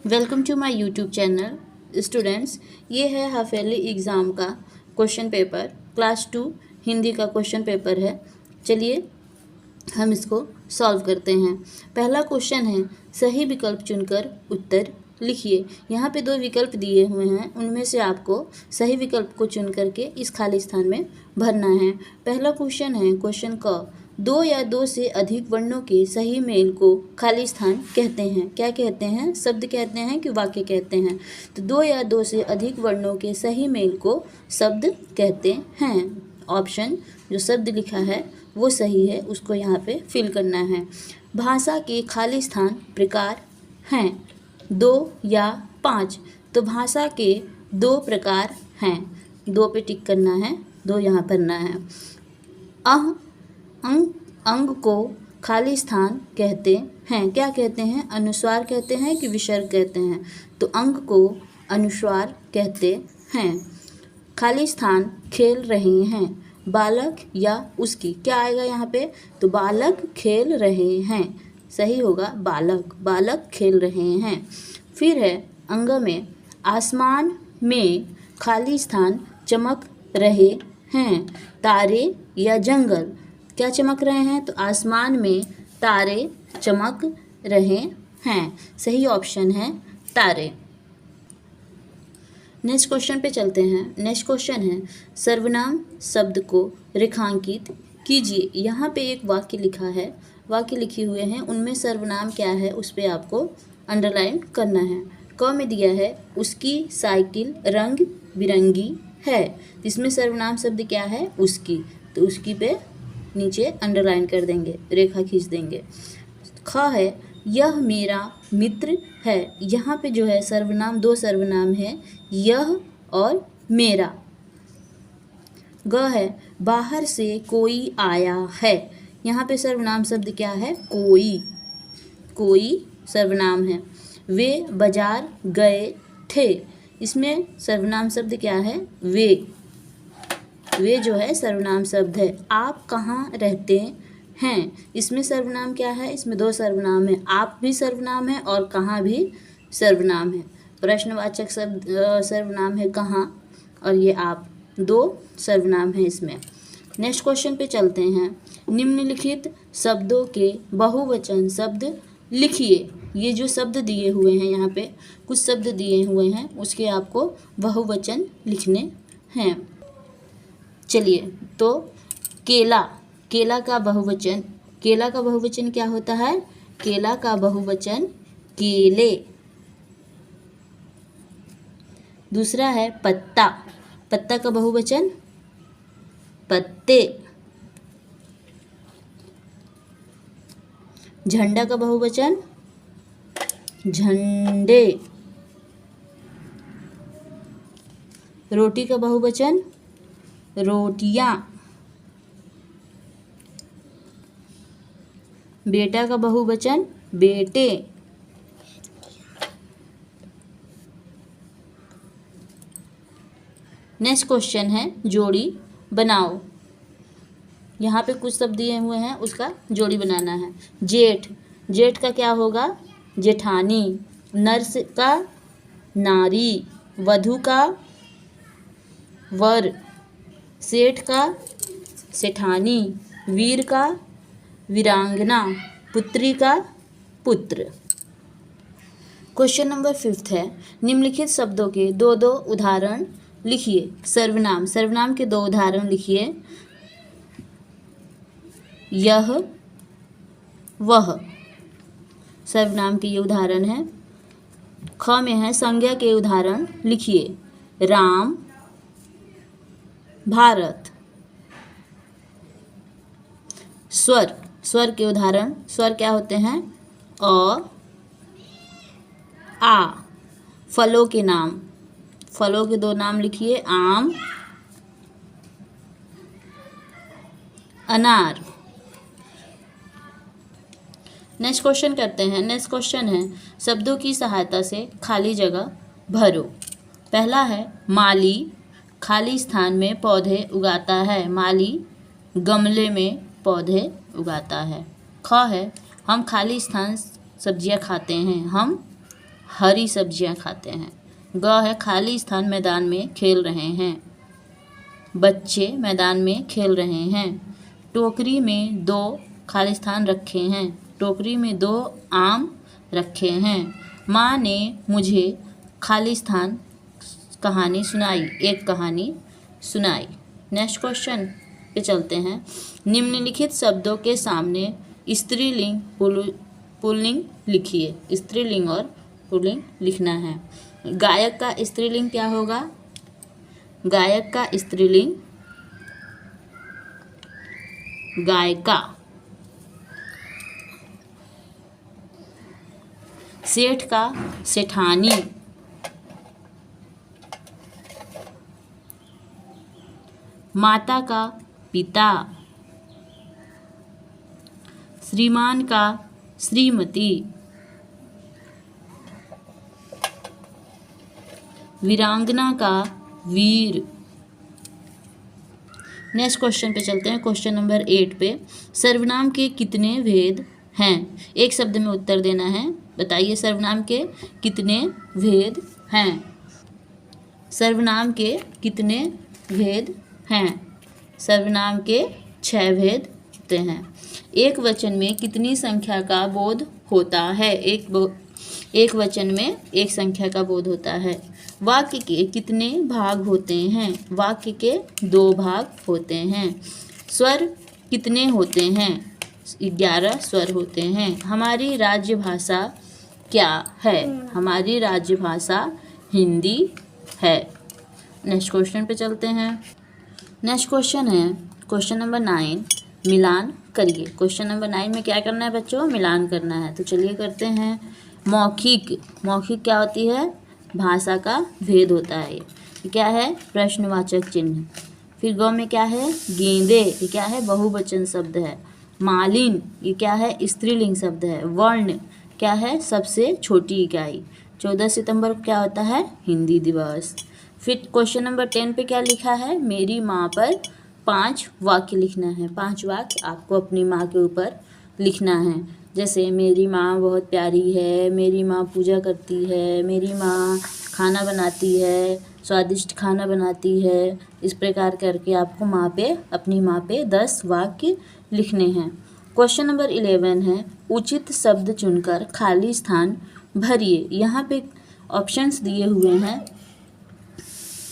Welcome to my YouTube channel students. ये है half yearly exam का क्वेश्चन पेपर, क्लास 2 हिंदी का क्वेश्चन पेपर है। चलिए हम इसको सॉल्व करते हैं। पहला क्वेश्चन है, सही विकल्प चुनकर उत्तर लिखिए। यहाँ पे 2 विकल्प दिए हुए हैं, उनमें से आपको सही विकल्प को चुन करके इस खाली स्थान में भरना है। पहला क्वेश्चन है क्वेश्चन क, 2 या 2 से अधिक वर्णों के सही मेल को खाली स्थान कहते हैं। क्या कहते हैं? शब्द कहते हैं कि वाक्य कहते हैं? तो 2 या 2 से अधिक वर्णों के सही मेल को शब्द कहते हैं। ऑप्शन जो शब्द लिखा है वो सही है, उसको यहाँ पे फिल करना है। भाषा के खाली स्थान प्रकार हैं 2 या 5। तो भाषा के 2 प्रकार हैं, 2 पे टिक करना है, 2 यहाँ भरना है। अंग को खाली स्थान कहते हैं। क्या कहते हैं? अनुस्वार कहते हैं कि विसर्ग कहते हैं? तो अंग को अनुस्वार कहते हैं। खाली स्थान खेल रहे हैं, बालक या उसकी। क्या आएगा यहाँ पे? तो बालक खेल रहे हैं, सही होगा बालक, बालक खेल रहे हैं। फिर है अंग में, आसमान में खाली स्थान चमक रहे हैं, तारे या जंगल। क्या चमक रहे हैं? तो आसमान में तारे चमक रहे हैं, सही ऑप्शन है तारे। नेक्स्ट क्वेश्चन पे चलते हैं। नेक्स्ट क्वेश्चन है, सर्वनाम शब्द को रेखांकित कीजिए। यहाँ पे एक वाक्य लिखा है, वाक्य लिखे हुए हैं, उनमें सर्वनाम क्या है उस पर आपको अंडरलाइन करना है। क में दिया है, उसकी साइकिल रंग बिरंगी है। इसमें सर्वनाम शब्द क्या है? उसकी। तो उसकी पे नीचे अंडरलाइन कर देंगे, रेखा खींच देंगे। ख है, यह मेरा मित्र है। यहाँ पे जो है सर्वनाम, 2 सर्वनाम है, यह और मेरा। ग है, बाहर से कोई आया है। यहाँ पे सर्वनाम शब्द क्या है? कोई, कोई सर्वनाम है। वे बाजार गए थे। इसमें सर्वनाम शब्द क्या है? वे, वे जो है सर्वनाम शब्द है। आप कहाँ रहते हैं? इसमें सर्वनाम क्या है? इसमें 2 सर्वनाम है, आप भी सर्वनाम है और कहाँ भी सर्वनाम है। प्रश्नवाचक शब्द सर्वनाम है कहाँ, और ये आप, 2 सर्वनाम है इसमें। नेक्स्ट क्वेश्चन पे चलते हैं। निम्नलिखित शब्दों के बहुवचन शब्द लिखिए। ये जो शब्द दिए हुए हैं, यहाँ पे कुछ शब्द दिए हुए हैं, उसके आपको बहुवचन लिखने हैं। चलिए, तो केला, केला का बहुवचन, केला का बहुवचन क्या होता है? केला का बहुवचन केले। दूसरा है पत्ता, पत्ता का बहुवचन पत्ते। झंडा का बहुवचन झंडे। रोटी का बहुवचन रोटियां। बेटा का बहुवचन बेटे। नेक्स्ट क्वेश्चन है, जोड़ी बनाओ। यहाँ पे कुछ शब्द दिए हुए हैं, उसका जोड़ी बनाना है। जेठ, जेठ का क्या होगा? जेठानी। नर्स का नारी, वधू का वर, सेठ का सेठानी, वीर का वीरांगना, पुत्री का पुत्र। क्वेश्चन नंबर 5 है, निम्नलिखित शब्दों के 2 उदाहरण लिखिए। सर्वनाम, सर्वनाम के 2 उदाहरण लिखिए। यह वह, सर्वनाम के ये उदाहरण है। ख में है, संज्ञा के उदाहरण लिखिए। राम, भारत। स्वर, स्वर के उदाहरण, स्वर क्या होते हैं? अ, आ। फलों के नाम, फलों के 2 नाम लिखिए। आम, अनार। नेक्स्ट क्वेश्चन करते हैं। नेक्स्ट क्वेश्चन है, शब्दों की सहायता से खाली जगह भरो। पहला है, माली खाली स्थान में पौधे उगाता है। माली गमले में पौधे उगाता है। ख है, हम खाली स्थान सब्जियां खाते हैं। हम हरी सब्जियां खाते हैं। ग है खाली स्थान, मैदान में खेल रहे हैं। बच्चे मैदान में खेल रहे हैं। टोकरी में 2 खाली स्थान रखे हैं। टोकरी में 2 आम रखे हैं। माँ ने मुझे खाली स्थान कहानी सुनाई, एक कहानी सुनाई। नेक्स्ट क्वेश्चन पे चलते हैं। निम्नलिखित शब्दों के सामने स्त्रीलिंग पुल्लिंग लिखिए। स्त्रीलिंग और पुल्लिंग लिखना है। गायक का स्त्रीलिंग क्या होगा? गायक का स्त्रीलिंग गायिका। सेठ का सेठानी। माता का पिता। श्रीमान का श्रीमती। वीरांगना का वीर। नेक्स्ट क्वेश्चन पे चलते हैं। क्वेश्चन नंबर 8 पे सर्वनाम के कितने भेद हैं? एक शब्द में उत्तर देना है। बताइए सर्वनाम के कितने भेद हैं? सर्वनाम के कितने भेद हैं? सर्वनाम के 6 भेद होते हैं। एक वचन में कितनी संख्या का बोध होता है? एक वचन में एक संख्या का बोध होता है। वाक्य के कितने भाग होते हैं? वाक्य के 2 भाग होते हैं। स्वर कितने होते हैं? 11 स्वर होते हैं। हमारी राज्य भाषा क्या है? हमारी राज्य भाषा हिंदी है। नेक्स्ट क्वेश्चन पे चलते हैं। नेक्स्ट क्वेश्चन है क्वेश्चन नंबर 9, मिलान करिए। क्वेश्चन नंबर 9 में क्या करना है बच्चों? मिलान करना है। तो चलिए करते हैं। मौखिक। मौखिक क्या होती है? भाषा का भेद होता है। ये क्या है? प्रश्नवाचक चिन्ह। फिर ग में क्या है? गेंदे। ये क्या है? बहुवचन शब्द है। मालिन ये क्या है? स्त्रीलिंग शब्द है। वर्ण क्या है? सबसे छोटी इकाई। 14 सितंबर को क्या होता है? हिंदी दिवस। फिर क्वेश्चन नंबर 10 पे क्या लिखा है? मेरी माँ पर 5 वाक्य लिखना है। 5 वाक्य आपको अपनी माँ के ऊपर लिखना है। जैसे मेरी माँ बहुत प्यारी है, मेरी माँ पूजा करती है, मेरी माँ खाना बनाती है, स्वादिष्ट खाना बनाती है। इस प्रकार करके आपको अपनी माँ पे 10 वाक्य लिखने हैं। क्वेश्चन नंबर 11 है उचित शब्द चुनकर खाली स्थान भरिए। यहाँ पे ऑप्शंस दिए हुए हैं,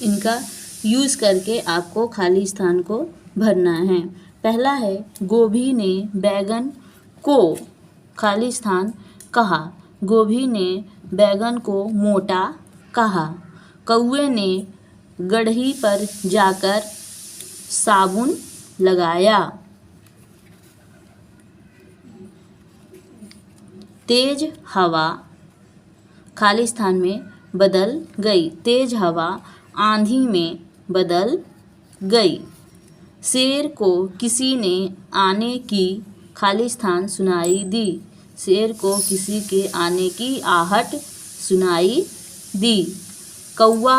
इनका यूज़ करके आपको खाली स्थान को भरना है। पहला है गोभी ने बैगन को खाली स्थान कहा। गोभी ने बैगन को मोटा कहा। कौवे ने गढ़ही पर जाकर साबुन लगाया। तेज हवा खाली स्थान में बदल गई। तेज हवा आंधी में बदल गई। शेर को किसी ने आने की खाली स्थान सुनाई दी। शेर को किसी के आने की आहट सुनाई दी। कौवा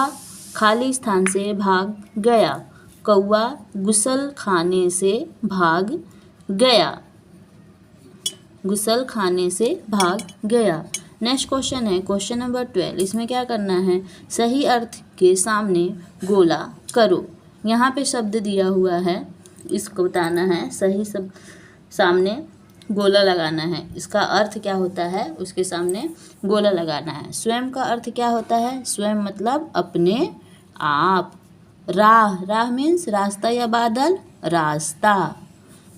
खाली स्थान से भाग गया। कौवा गुसल खाने से भाग गया। गुसल खाने से भाग गया। नेक्स्ट क्वेश्चन है क्वेश्चन नंबर 12। इसमें क्या करना है? सही अर्थ के सामने गोला करो। यहाँ पे शब्द दिया हुआ है, इसको बताना है। सही सब सामने गोला लगाना है। इसका अर्थ क्या होता है? उसके सामने गोला लगाना है। स्वयं का अर्थ क्या होता है? स्वयं मतलब अपने आप। राह, राह मीन्स रास्ता या बादल, रास्ता।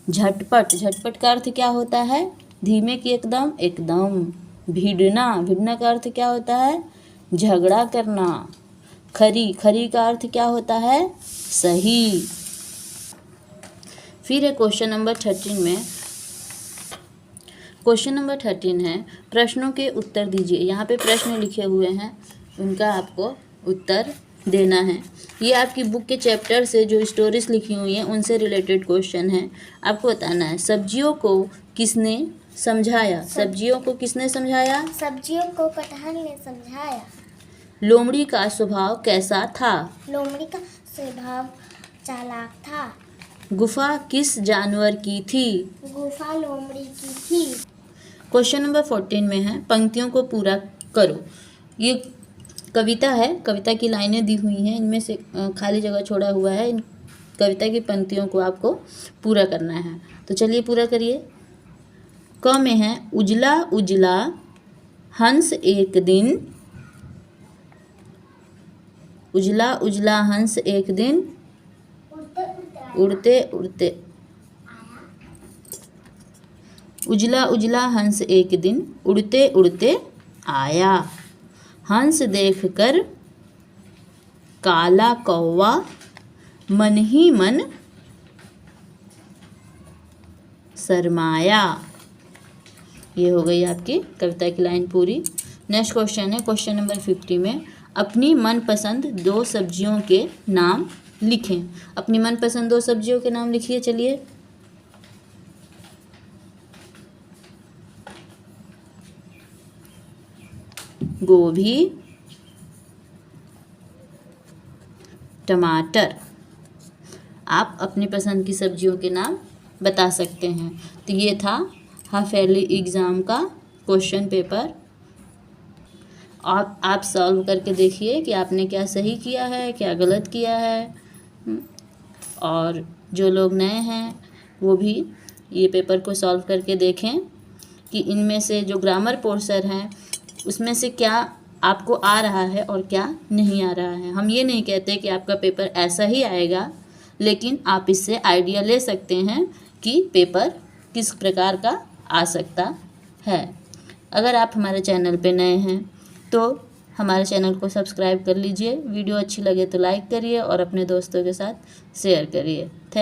झटपट, झटपट का अर्थ क्या होता है? धीमे की एकदम, एकदम। भिड़ना, भिड़ना का अर्थ क्या होता है? झगड़ा करना। खरी, खरी का अर्थ क्या होता है? सही। फिर है क्वेश्चन नंबर 13 में। क्वेश्चन नंबर 13 है प्रश्नों के उत्तर दीजिए। यहाँ पे प्रश्न लिखे हुए हैं, उनका आपको उत्तर देना है। ये आपकी बुक के चैप्टर से जो स्टोरीज लिखी हुई हैं उनसे रिलेटेड क्वेश्चन है। आपको बताना है सब्जियों को किसने समझाया? सब्जियों को किसने समझाया? सब्जियों को कटहल ने समझाया। लोमड़ी का स्वभाव कैसा था? लोमड़ी का स्वभाव चालाक था। गुफा किस जानवर की थी? गुफा लोमड़ी की थी। क्वेश्चन नंबर 14 में है पंक्तियों को पूरा करो। ये कविता है, कविता की लाइनें दी हुई हैं, इनमें से खाली जगह छोड़ा हुआ है, इन कविता की पंक्तियों को आपको पूरा करना है। तो चलिए पूरा करिए। क में है उजला उजला हंस एक दिन, उजला उजला हंस एक दिन उड़ते उड़ते, उजला उजला हंस एक दिन उड़ते उड़ते आया। हंस देखकर काला कौवा मन ही मन शर्माया। ये हो गई आपकी कविता की लाइन पूरी। नेक्स्ट क्वेश्चन है क्वेश्चन नंबर 50 में अपनी मनपसंद 2 सब्जियों के नाम लिखें। अपनी मनपसंद 2 सब्जियों के नाम लिखिए। चलिए गोभी, टमाटर। आप अपनी पसंद की सब्जियों के नाम बता सकते हैं। तो ये था हाफ ईयरली एग्ज़ाम का क्वेश्चन पेपर। आप सॉल्व करके देखिए कि आपने क्या सही किया है, क्या गलत किया है। और जो लोग नए हैं वो भी ये पेपर को सॉल्व करके देखें कि इनमें से जो ग्रामर पोर्शन है उसमें से क्या आपको आ रहा है और क्या नहीं आ रहा है। हम ये नहीं कहते कि आपका पेपर ऐसा ही आएगा, लेकिन आप इससे आइडिया ले सकते हैं कि पेपर किस प्रकार का आ सकता है। अगर आप हमारे चैनल पे नए हैं तो हमारे चैनल को सब्सक्राइब कर लीजिए। वीडियो अच्छी लगे तो लाइक करिए और अपने दोस्तों के साथ शेयर करिए। थैंक